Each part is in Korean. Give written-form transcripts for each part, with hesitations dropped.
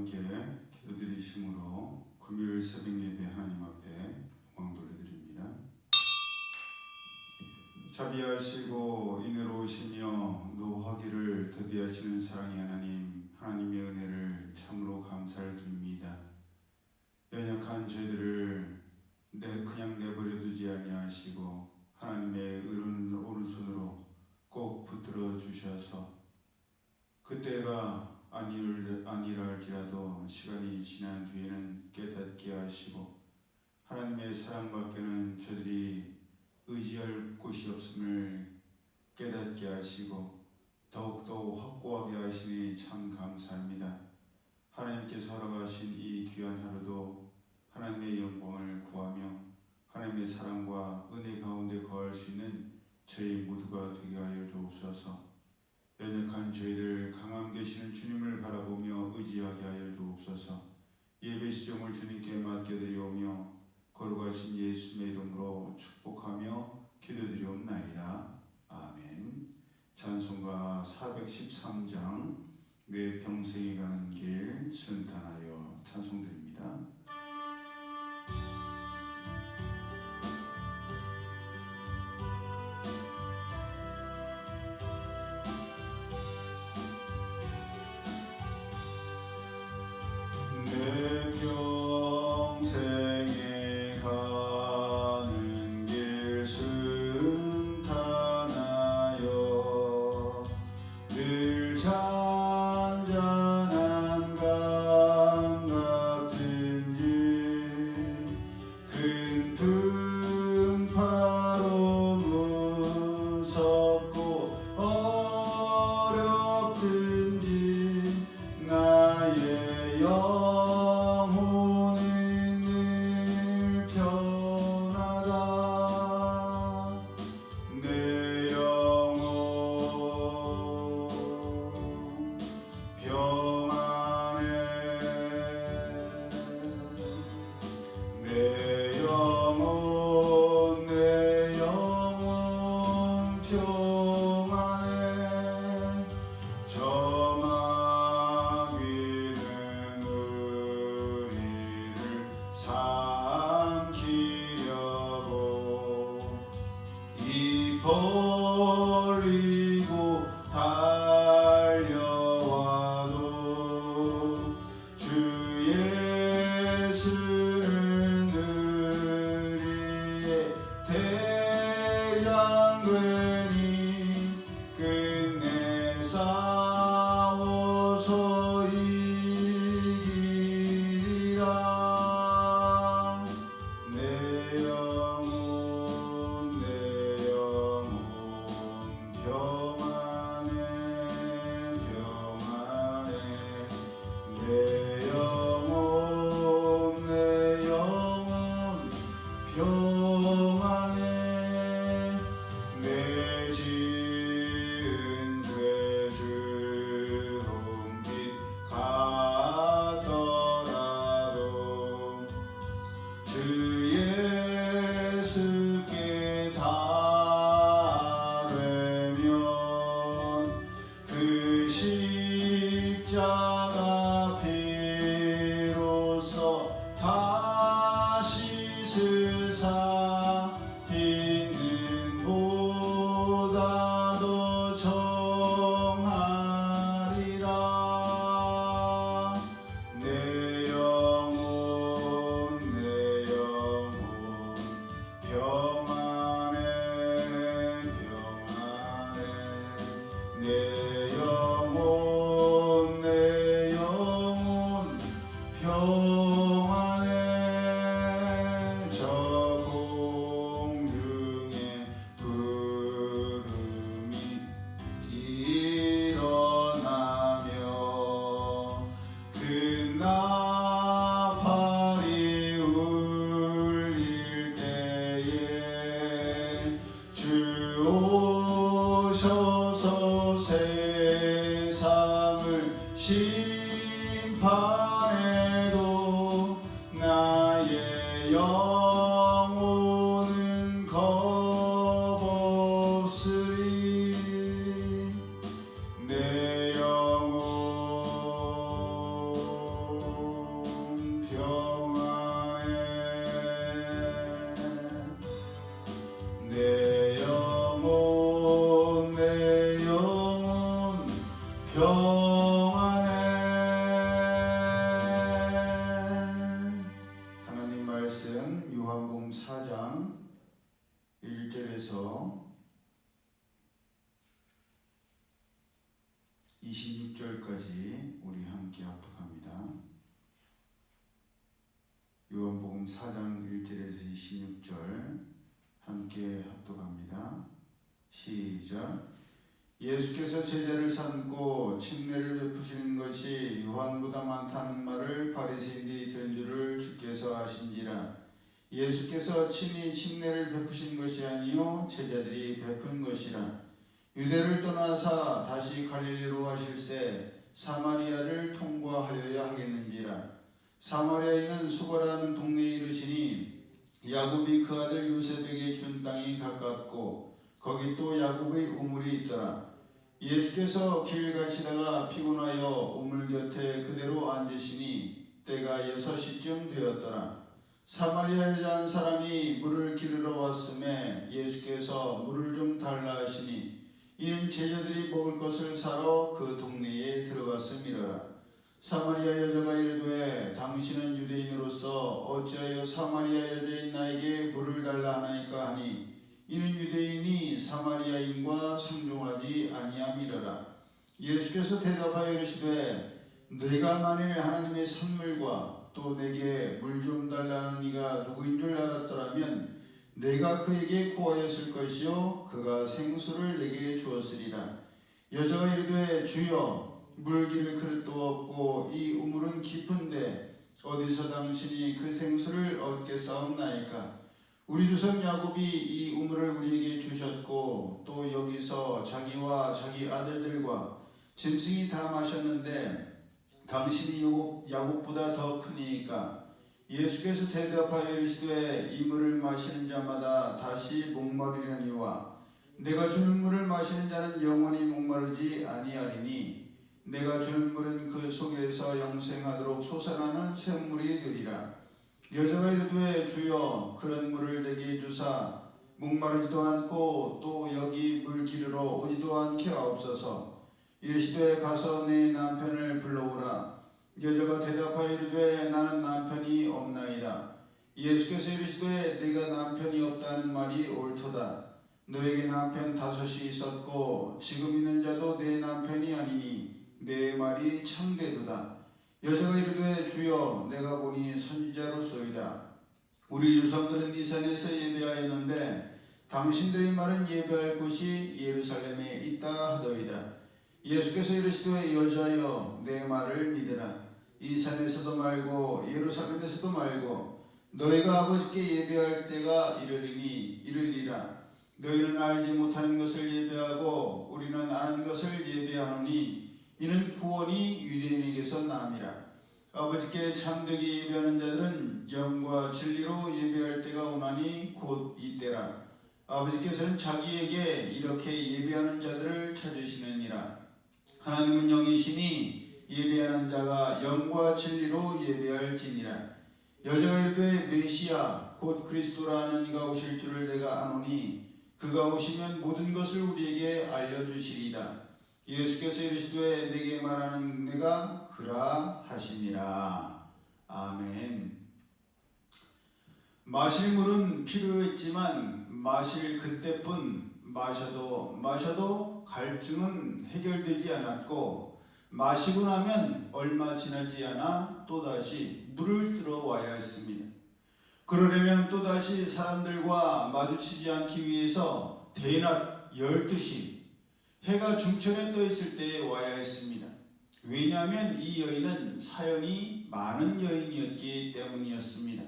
함께 기도드리심으로 금요일 새벽 예배 하나님 앞에 영광 돌려드립니다. 자비하시고 인애로우시며 노하기를 더디하시는 사랑의 하나님, 하나님의 은혜를 참으로 감사를 드립니다. 연약한 저희들을 그냥 내버려 두지 아니하시고 하나님의 오른손으로 꼭 붙들어 주셔서 그때가 아니라 할지라도 시간이 지난 뒤에는 깨닫게 하시고 하나님의 사랑밖에는 저들이 의지할 곳이 없음을 깨닫게 하시고 더욱더 확고하게 하시니 참 감사합니다. 하나님께서 허락하신 이 귀한 하루도 하나님의 영광을 구하며 하나님의 사랑과 은혜 가운데 거할 수 있는 저희 모두가 되게 하여 주옵소서. 연약한 저희들 강함 계시는 주님을 바라보며 의지하게 하여 주옵소서. 예배 시점을 주님께 맡겨드리오며 거룩하신 예수님의 이름으로 축복하며 기도드리옵나이다. 아멘. 찬송가 413장 내 평생이 가는 길 순탄하여 찬송드립니다. 내 평생에 가는 길 순탄하여 늘 잔잔한 강 같은 1절에서 26절까지 우리 함께 합독합니다. 요한복음 4장 1절에서 26절 함께 합독합니다. 시작. 예수께서 제자를 삼고 침례를 베푸시는 것이 요한보다 많다는 말을 바리새인들이 들은 줄을 주께서 아신지라. 예수께서 친히 침례를 베푸신 것이 아니요 제자들이 베푼 것이라. 유대를 떠나사 다시 갈릴리로 가실새 사마리아를 통과하여야 하겠는지라. 사마리아에는 수가라는 동네에 이르시니 야곱이 그 아들 요셉에게 준 땅이 가깝고 거기 또 야곱의 우물이 있더라. 예수께서 길 가시다가 피곤하여 우물 곁에 그대로 앉으시니 때가 6시쯤 되었더라. 사마리아 여자 한 사람이 물을 기르러 왔음에 예수께서 물을 좀 달라 하시니 이는 제자들이 먹을 것을 사러 그 동네에 들어갔음이러라. 사마리아 여자가 이르되 당신은 유대인으로서 어찌하여 사마리아 여자인 나에게 물을 달라 하나이까 하니 이는 유대인이 사마리아인과 상종하지 아니함이러라. 예수께서 대답하여 이르시되 내가 만일 하나님의 선물과 또 내게 물 좀 달라는 이가 누구인 줄 알았더라면 내가 그에게 구하였을 것이요 그가 생수를 내게 주었으리라. 여자가 이르되 주여 물 기를 그릇도 없고 이 우물은 깊은데 어디서 당신이 그 생수를 얻겠사옵나이까. 우리 조상 야곱이 이 우물을 우리에게 주셨고 또 여기서 자기와 자기 아들들과 짐승이 다 마셨는데 당신이 야곱보다 더 크니까. 예수께서 대답하여 이르시되 이 물을 마시는 자마다 다시 목마르려니와 내가 주는 물을 마시는 자는 영원히 목마르지 아니하리니 내가 주는 물은 그 속에서 영생하도록 솟아나는 샘물이 되리라. 여자가 이르되 주여 그런 물을 내게 주사 목마르지도 않고 또 여기 물 기르러 오지도 않게 하옵소서. 이르시되 가서 내 남편을 불러오라. 여자가 대답하여 이르되 나는 남편이 없나이다. 예수께서 이르시되 네가 남편이 없다는 말이 옳도다. 너에게 남편 5이 있었고 지금 있는 자도 내 남편이 아니니 내 말이 참되도다. 여자가 이르되 주여 내가 보니 선지자로소이다. 우리 조상들은 이 산에서 예배하였는데 당신들의 말은 예배할 곳이 예루살렘에 있다 하더이다. 예수께서 이르시되 여자여 내 말을 믿으라. 이 산에서도 말고 예루살렘에서도 말고 너희가 아버지께 예배할 때가 이르리라. 너희는 알지 못하는 것을 예배하고 우리는 아는 것을 예배하노니 이는 구원이 유대인에게서 남이라. 아버지께 참되게 예배하는 자들은 영과 진리로 예배할 때가 오나니 곧 이때라. 아버지께서는 자기에게 이렇게 예배하는 자들을 찾으시느니라. 하나님은 영이시니 예배하는 자가 영과 진리로 예배할지니라. 여자가 이르되 메시아 곧 그리스도라 하는 이가 오실 줄을 내가 아노니 그가 오시면 모든 것을 우리에게 알려주시리이다. 예수께서 이르시되 내게 말하는 내가 그라 하시니라. 아멘. 마실 물은 필요했지만 마실 그때뿐 마셔도 갈증은 해결되지 않았고 마시고 나면 얼마 지나지 않아 또다시 물을 들어와야 했습니다. 그러려면 또다시 사람들과 마주치지 않기 위해서 대낮 12시 해가 중천에 떠 있을 때에 와야 했습니다. 왜냐하면 이 여인은 사연이 많은 여인이었기 때문이었습니다.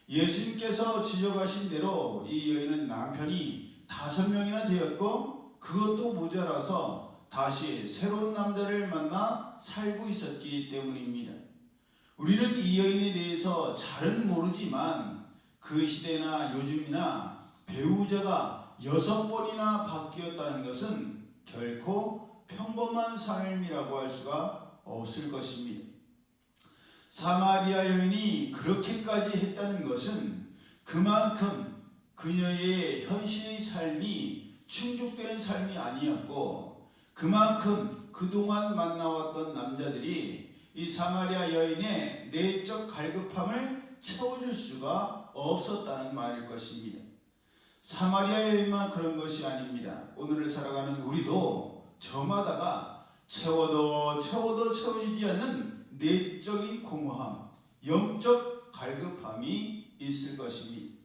예수님께서 지적하신 대로 이 여인은 남편이 5명이나 되었고 그것도 모자라서 다시 새로운 남자를 만나 살고 있었기 때문입니다. 우리는 이 여인에 대해서 잘은 모르지만 그 시대나 요즘이나 배우자가 6번이나 바뀌었다는 것은 결코 평범한 삶이라고 할 수가 없을 것입니다. 사마리아 여인이 그렇게까지 했다는 것은 그만큼 그녀의 현실의 삶이 충족되는 삶이 아니었고 그만큼 그동안 만나왔던 남자들이 이 사마리아 여인의 내적 갈급함을 채워줄 수가 없었다는 말일 것입니다. 사마리아 여인만 그런 것이 아닙니다. 오늘을 살아가는 우리도 저마다가 채워도 채워지지 않는 내적인 공허함, 영적 갈급함이 있을 것입니다.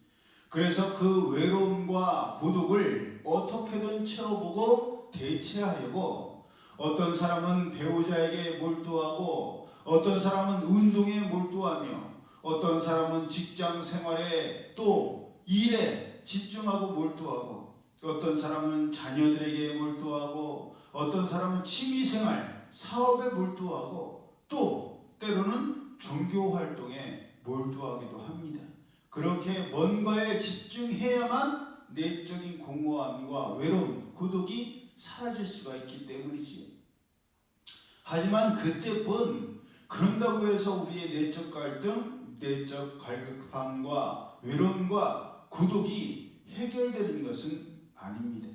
그래서 그 외로움과 고독을 어떻게든 채워보고 대체하려고 어떤 사람은 배우자에게 몰두하고 어떤 사람은 운동에 몰두하며 어떤 사람은 직장 생활에 또 일에 집중하고 몰두하고 어떤 사람은 자녀들에게 몰두하고 어떤 사람은 취미생활, 사업에 몰두하고 또 때로는 종교활동에 몰두하기도 합니다. 그렇게 뭔가에 집중해야만 내적인 공허함과 외로움, 고독이 사라질 수가 있기 때문이지요. 하지만 그때뿐 그런다고 해서 우리의 내적 갈등, 내적 갈급함과 외로움과 고독이 해결되는 것은 아닙니다.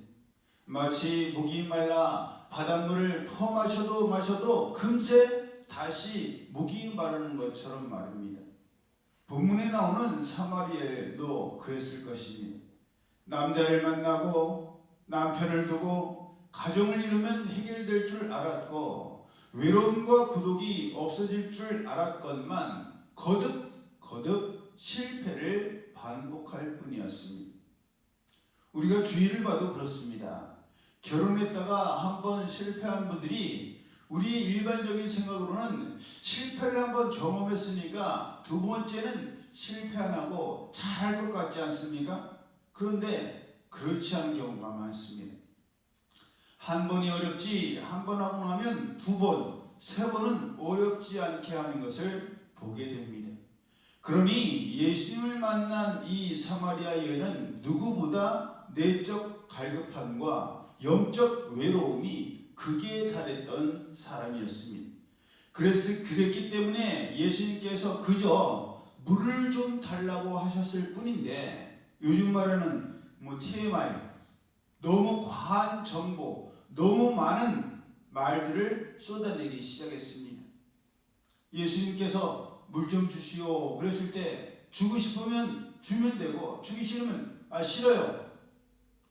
마치 목이 말라 바닷물을 마셔도 금세 다시 목이 마르는 것처럼 말입니다. 본문에 나오는 사마리아도 그랬을 것입니다. 남자를 만나고 남편을 두고 가정을 이루면 해결될 줄 알았고 외로움과 고독이 없어질 줄 알았건만 거듭 실패를 반복할 뿐이었습니다. 우리가 주위를 봐도 그렇습니다. 결혼했다가 한번 실패한 분들이 우리의 일반적인 생각으로는 실패를 한번 경험했으니까 두 번째는 실패 안 하고 잘할 것 같지 않습니까? 그런데 그렇지 않은 경우가 많습니다. 한 번이 어렵지 한 번 하고 나면 두 번, 세 번은 어렵지 않게 하는 것을 보게 됩니다. 그러니 예수님을 만난 이 사마리아 여인은 누구보다 내적 갈급함과 영적 외로움이 극에 달했던 사람이었습니다. 그랬기 때문에 예수님께서 그저 물을 좀 달라고 하셨을 뿐인데 요즘 말하는 TMI, 너무 과한 정보, 너무 많은 말들을 쏟아내기 시작했습니다. 예수님께서 물 좀 주시오 그랬을 때 주고 싶으면 주면 되고 주기 싫으면 싫어요.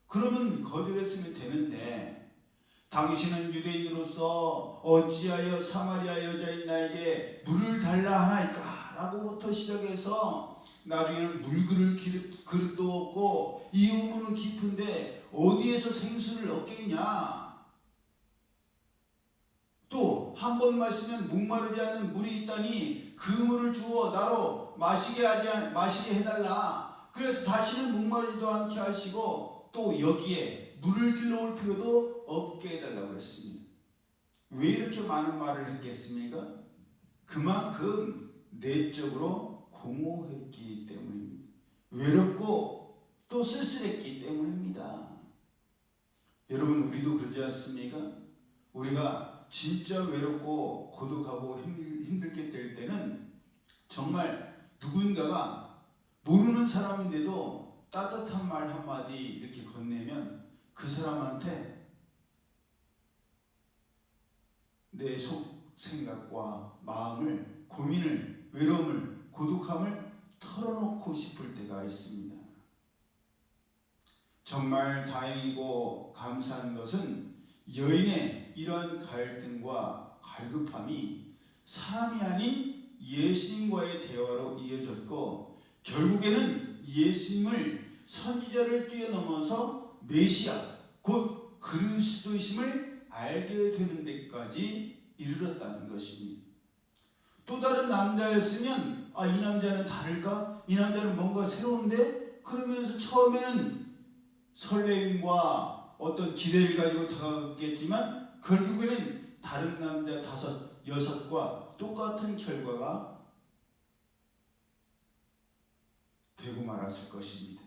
그러면 거절했으면 되는데 당신은 유대인으로서 어찌하여 사마리아 여자인 나에게 물을 달라 하나이까? 라고부터 시작해서 나중에는 그릇도 없고 이 우물은 깊은데 어디에서 생수를 얻겠냐? 또 한 번 마시면 목마르지 않는 물이 있다니 그 물을 주어 나로 마시게 해달라. 그래서 다시는 목마르지도 않게 하시고 또 여기에 물을 길러올 필요도 없게 해달라고 했습니다. 왜 이렇게 많은 말을 했겠습니까? 그만큼 내적으로 공허했기 때문입니다. 외롭고 또 쓸쓸했기 때문입니다. 여러분 우리도 그러지 않습니까? 우리가 진짜 외롭고 고독하고 힘들게 될 때는 정말 누군가가 모르는 사람인데도 따뜻한 말 한마디 이렇게 건네면 그 사람한테 내 속 생각과 마음을, 고민을, 외로움을, 고독함을 털어놓고 싶을 때가 있습니다. 정말 다행이고 감사한 것은 여인의 이러한 갈등과 갈급함이 사람이 아닌 예수님과의 대화로 이어졌고 결국에는 예수님을 선지자를 뛰어넘어서 메시아 곧 그리스도이심을 알게 되는 데까지 이르렀다는 것입니다. 또 다른 남자였으면 이 남자는 다를까? 이 남자는 뭔가 새로운데? 그러면서 처음에는 설레임과 어떤 기대를 가지고 다가갔겠지만 결국에는 다른 남자 5, 6과 똑같은 결과가 되고 말았을 것입니다.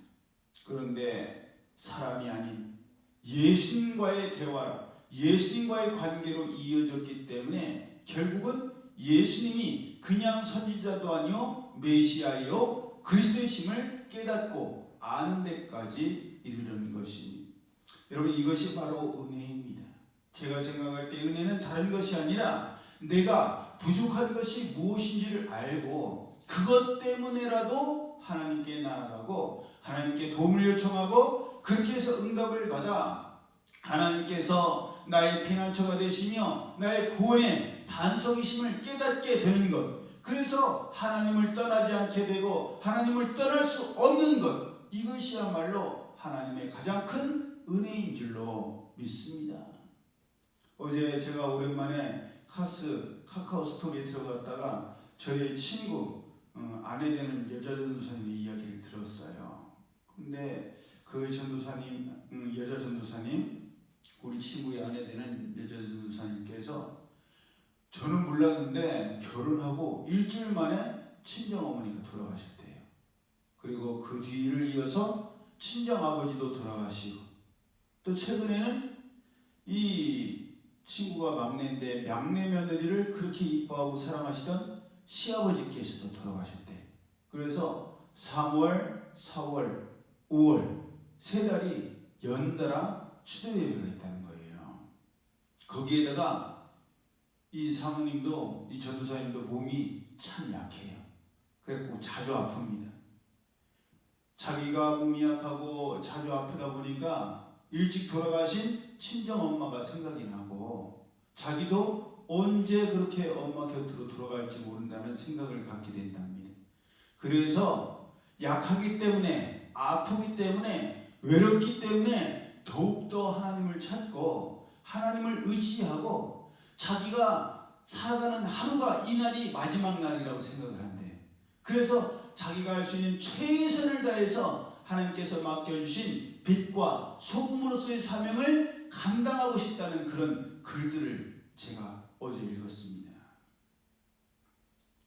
그런데 사람이 아닌 예수님과의 대화, 예수님과의 관계로 이어졌기 때문에 결국은 예수님이 그냥 선지자도 아니요 메시아요 그리스도의 심을 깨닫고 아는 데까지 이르는 것입니다. 여러분 이것이 바로 은혜입니다. 제가 생각할 때 은혜는 다른 것이 아니라 내가 부족한 것이 무엇인지를 알고 그것 때문에라도 하나님께 나아가고 하나님께 도움을 요청하고 그렇게 해서 응답을 받아 하나님께서 나의 피난처가 되시며 나의 구원의 반석이심을 깨닫게 되는 것, 그래서 하나님을 떠나지 않게 되고 하나님을 떠날 수 없는 것, 이것이야말로 하나님의 가장 큰 은혜인 줄로 믿습니다. 어제 제가 오랜만에 카카오 스토리에 들어갔다가 저희 친구 아내 되는 여자 전도사님의 이야기를 들었어요. 근데 그 전도사님, 여자 전도사님, 우리 친구의 아내 되는 여자 전도사님께서 저는 몰랐는데 결혼하고 일주일 만에 친정어머니가 돌아가셨대요. 그리고 그 뒤를 이어서 친정아버지도 돌아가시고, 또 최근에는 이 친구가 막내인데 막내 며느리를 그렇게 이뻐하고 사랑하시던 시아버지께서도 돌아가셨대요. 그래서 3월, 4월, 5월 세 달이 연달아 추도 예배가 있다는 거예요. 거기에다가 이 사모님도, 이 전도사님도 몸이 참 약해요. 그래서 자주 아픕니다. 자기가 몸이 약하고 자주 아프다 보니까 일찍 돌아가신 친정엄마가 생각이 나고, 자기도 언제 그렇게 엄마 곁으로 돌아갈지 모른다는 생각을 갖게 된답니다. 그래서 약하기 때문에, 아프기 때문에, 외롭기 때문에 더욱더 하나님을 찾고 하나님을 의지하고 자기가 살아가는 하루가 이날이 마지막 날이라고 생각을 한대요. 그래서 자기가 할 수 있는 최선을 다해서 하나님께서 맡겨주신 빛과 소금으로서의 사명을 감당하고 싶다는 그런 글들을 제가 어제 읽었습니다.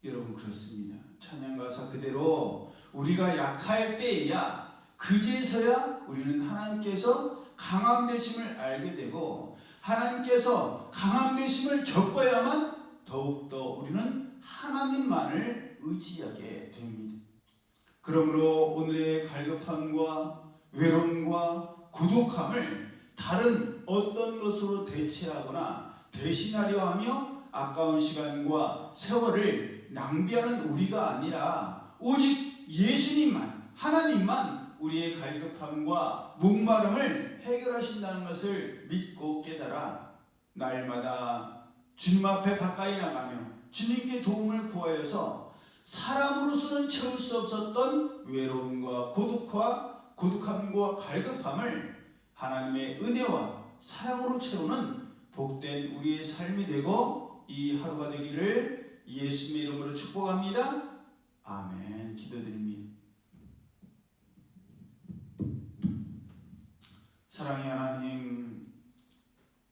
여러분, 그렇습니다. 찬양가사 그대로 우리가 약할 때에야, 그제서야 우리는 하나님께서 강함 되심을 알게 되고, 하나님께서 강함 되심을 겪어야만 더욱더 우리는 하나님만을 의지하게 됩니다. 그러므로 오늘의 갈급함과 외로움과 고독함을 다른 어떤 것으로 대체하거나 대신하려 하며 아까운 시간과 세월을 낭비하는 우리가 아니라, 오직 예수님만, 하나님만 우리의 갈급함과 목마름을 해결하신다는 것을 믿고 깨달아 날마다 주님 앞에 가까이 나가며 주님께 도움을 구하여서 사람으로서는 채울 수 없었던 외로움과 고독함과 갈급함을 하나님의 은혜와 사랑으로 채우는 복된 우리의 삶이 되고 이 하루가 되기를 예수님의 이름으로 축복합니다. 아멘. 기도드립니다. 사랑의 하나님,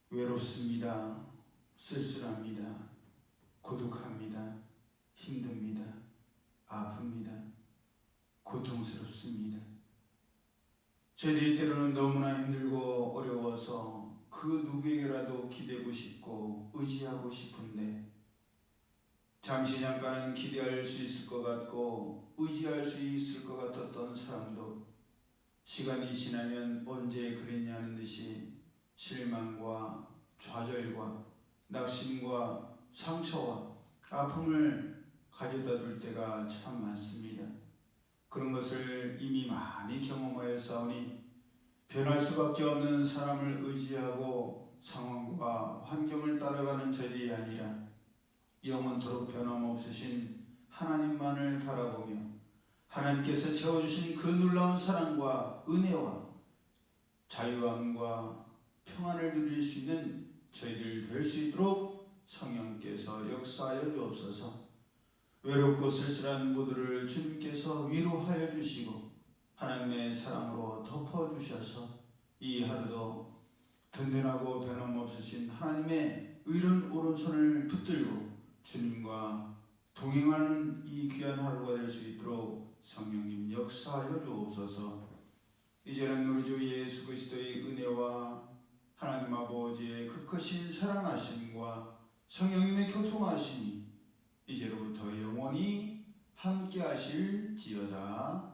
외롭습니다. 쓸쓸합니다. 고독합니다. 힘듭니다. 아픕니다. 고통스럽습니다. 저희들이 때로는 너무나 힘들고 어려워서 그 누구에게라도 기대고 싶고 의지하고 싶은데, 잠시 잠깐은 기대할 수 있을 것 같고 의지할 수 있을 것 같았던 사람도 시간이 지나면 언제 그랬냐는 듯이 실망과 좌절과 낙심과 상처와 아픔을 가져다 둘 때가 참 많습니다. 그런 것을 이미 많이 경험하였사오니 변할 수밖에 없는 사람을 의지하고 상황과 환경을 따라가는 저희들이 아니라 영원토록 변함없으신 하나님만을 바라보며 하나님께서 채워주신 그 놀라운 사랑과 은혜와 자유함과 평안을 누릴 수 있는 저희들 될 수 있도록 성령께서 역사하여 주옵소서. 외롭고 쓸쓸한 모두를 주님께서 위로하여 주시고 하나님의 사랑으로 덮어주셔서 이 하루도 든든하고 변함없으신 하나님의 의로운 오른손을 붙들고 주님과 동행하는 이 귀한 하루가 될 수 있도록 성령님 역사하여 주옵소서. 이제는 우리 주 예수 그리스도의 은혜와 하나님 아버지의 그 크신 사랑하심과 성령님의 교통하심이 이제로부터 영원히 함께 하실지어다.